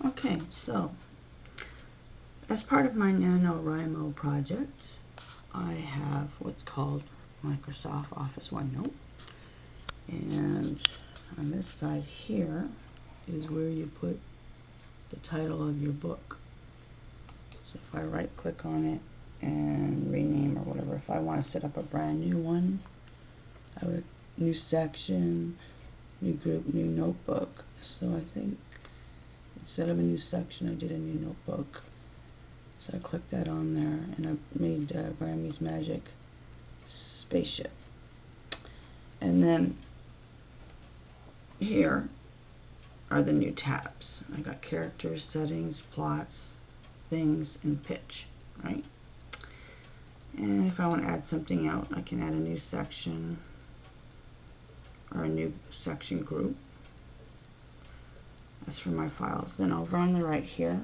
Okay, so as part of my NaNoWriMo project, I have what's called Microsoft Office OneNote, and on this side here is where you put the title of your book. So if I right click on it and rename or whatever, if I want to set up a brand new one, I would new section, new group, new notebook. So I think instead of a new section, I did a new notebook. So I clicked that on there, and I made Grammy's Magic Spaceship. And then here are the new tabs. I got characters, settings, plots, things, and pitch, right? And if I want to add something out, I can add a new section or a new section group. That's for my files. Then over on the right here,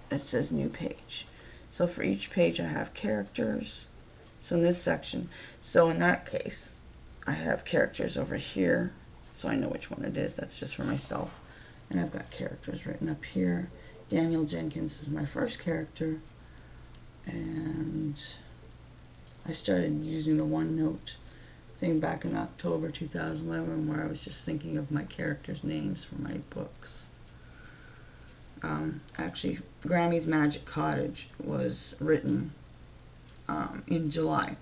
it says new page. So for each page I have characters. So in this section, so in that case, I have characters over here, so I know which one it is. That's just for myself. And I've got characters written up here. Daniel Jenkins is my first character, and I started using the OneNote thing back in October 2011, where I was just thinking of my characters' names for my books. Actually, Grammy's Magic Cottage was written in July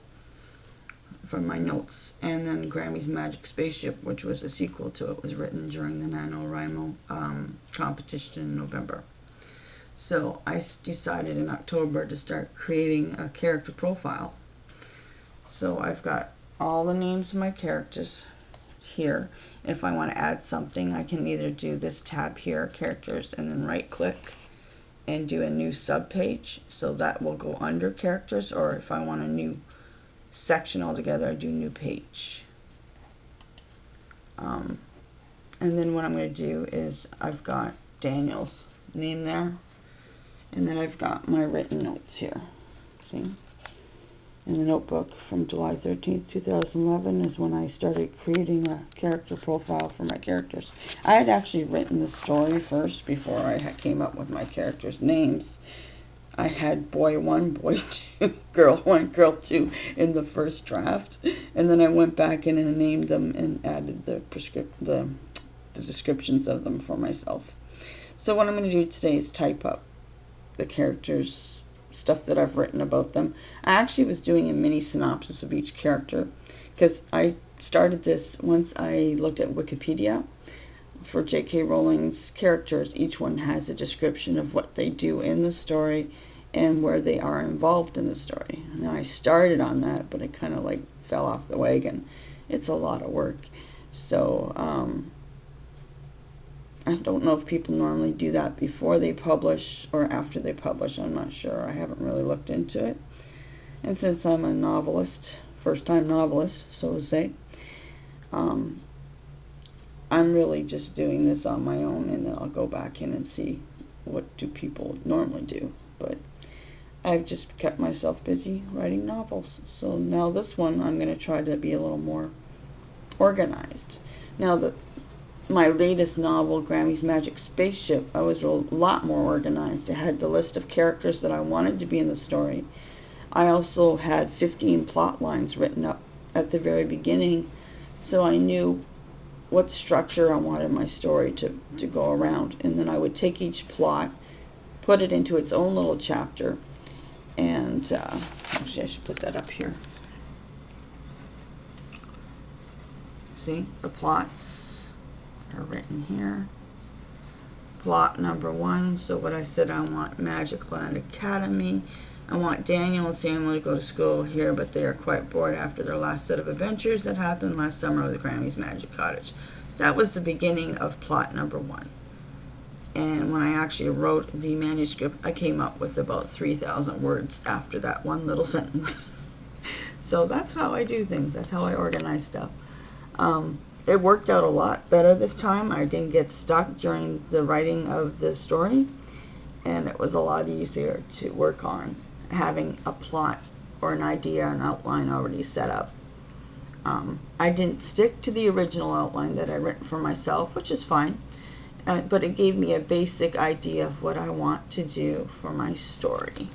from my notes, and then Grammy's Magic Spaceship, which was a sequel to it, was written during the NaNoWriMo competition in November. So I decided in October to start creating a character profile. So I've got all the names of my characters here. If I want to add something, I can either do this tab here, characters, and then right click and do a new subpage, so that will go under characters, or if I want a new section altogether, I do new page. And then what I'm going to do is I've got Daniel's name there, and then I've got my written notes here. See? In the notebook from July 13th, 2011 is when I started creating a character profile for my characters. I had actually written the story first before I came up with my characters' names. I had boy 1, boy 2, girl 1, girl 2 in the first draft, and then I went back in and named them and added the descriptions of them for myself. So what I'm going to do today is type up the characters' stuff that I've written about them. I actually was doing a mini synopsis of each character, because I started this once I looked at Wikipedia for J.K. Rowling's characters. Each one has a description of what they do in the story and where they are involved in the story. Now I started on that, but it kind of like fell off the wagon. It's a lot of work. So I don't know if people normally do that before they publish or after they publish. I'm not sure. I haven't really looked into it. And since I'm a novelist, first-time novelist, so to say, I'm really just doing this on my own, and then I'll go back in and see what do people normally do. But I've just kept myself busy writing novels. So now this one, I'm going to try to be a little more organized. Now, my latest novel, Grammy's Magic Spaceship, I was a lot more organized. I had the list of characters that I wanted to be in the story. I also had 15 plot lines written up at the very beginning, so I knew what structure I wanted my story to go around. And then I would take each plot, put it into its own little chapter, and actually I should put that up here. See, the plots are written here. Plot number 1, so what I said, I want Magic Land Academy. I want Daniel and Samuel to go to school here, but they are quite bored after their last set of adventures that happened last summer with the Grammy's Magic Cottage. That was the beginning of plot number 1. And when I actually wrote the manuscript, I came up with about 3,000 words after that one little sentence. So that's how I do things. That's how I organize stuff. It worked out a lot better this time. I didn't get stuck during the writing of the story, and it was a lot easier to work on having a plot or an idea, an outline already set up. I didn't stick to the original outline that I'd written for myself, which is fine. but it gave me a basic idea of what I want to do for my story.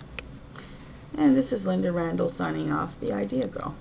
And this is Linda Randall signing off, The Idea Girl.